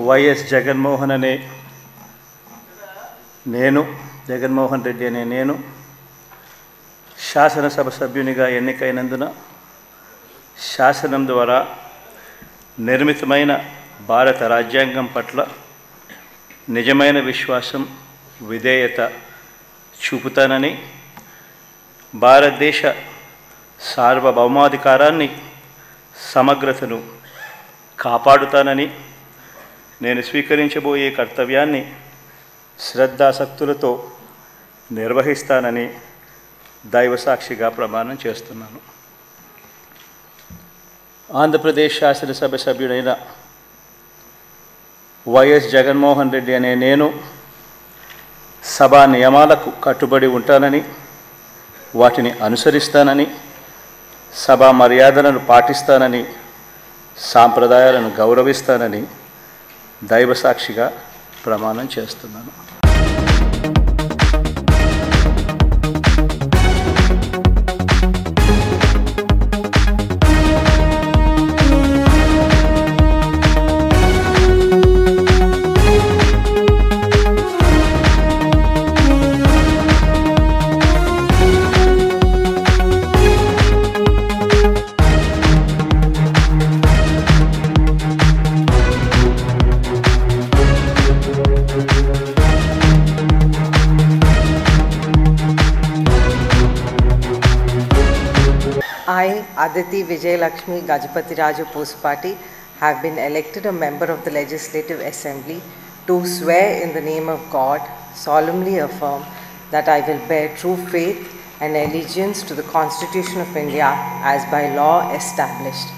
YS Jaganmohan అనే నేను జగన్మోహన్ రెడ్డి అనే నేను శాసనసభ సభ్యునిగా ఎన్నికైనందున శాసనం ద్వారా నిర్మితమైన భారత రాజ్యాంగం పట్ల నిజమైన విశ్వాసం విధేయత చూపుతానని భారతదేశ సార్వభౌమాధికారాన్ని సమగ్రతను కాపాడుతానని నేను స్వీకరించబోయే కర్తవ్యాన్ని శ్రద్ధాసక్తులతో నిర్వహిస్తానని దైవసాక్షిగా ప్రమాణం చేస్తున్నాను. ఆంధ్రప్రదేశ్ శాసనసభ సభ్యుడైన వైఎస్ జగన్మోహన్ రెడ్డి అనే నేను సభా నియమాలకు కట్టుబడి ఉంటానని, వాటిని అనుసరిస్తానని, సభా మర్యాదలను పాటిస్తానని, సాంప్రదాయాలను గౌరవిస్తానని దైవసాక్షిగా ప్రమాణం చేస్తున్నాను. I, Aditi Vijayalakshmi Gajapatiraju Posupati, have been elected a member of the Legislative Assembly to swear in the name of God, solemnly affirm that I will bear true faith and allegiance to the Constitution of India as by law established,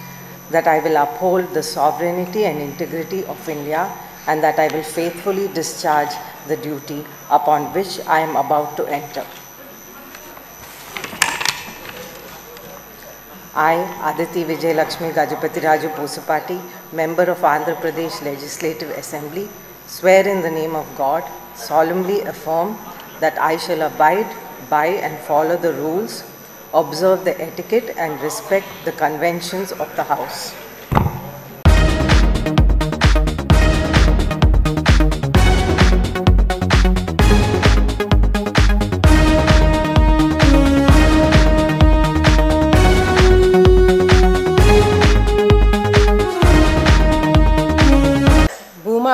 that I will uphold the sovereignty and integrity of India, and that I will faithfully discharge the duty upon which I am about to enter. I, Aditi Vijayalakshmi Gajapatiraju Posupati, member of Andhra Pradesh Legislative Assembly, swear in the name of God, solemnly affirm that I shall abide by and follow the rules, observe the etiquette and respect the conventions of the House.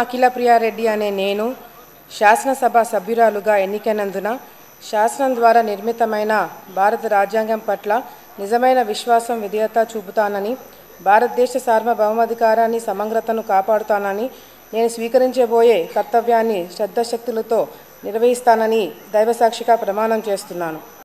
అఖిల ప్రియారెడ్డి అనే నేను శాసనసభ సభ్యురాలుగా ఎన్నికైనందున శాసనం ద్వారా నిర్మితమైన భారత రాజ్యాంగం పట్ల నిజమైన విశ్వాసం విధేయత చూపుతానని, భారతదేశ సార్వభౌమాధికారాన్ని సమగ్రతను కాపాడుతానని, నేను స్వీకరించబోయే కర్తవ్యాన్ని శ్రద్ధశక్తులతో నిర్వహిస్తానని దైవసాక్షిగా ప్రమాణం చేస్తున్నాను.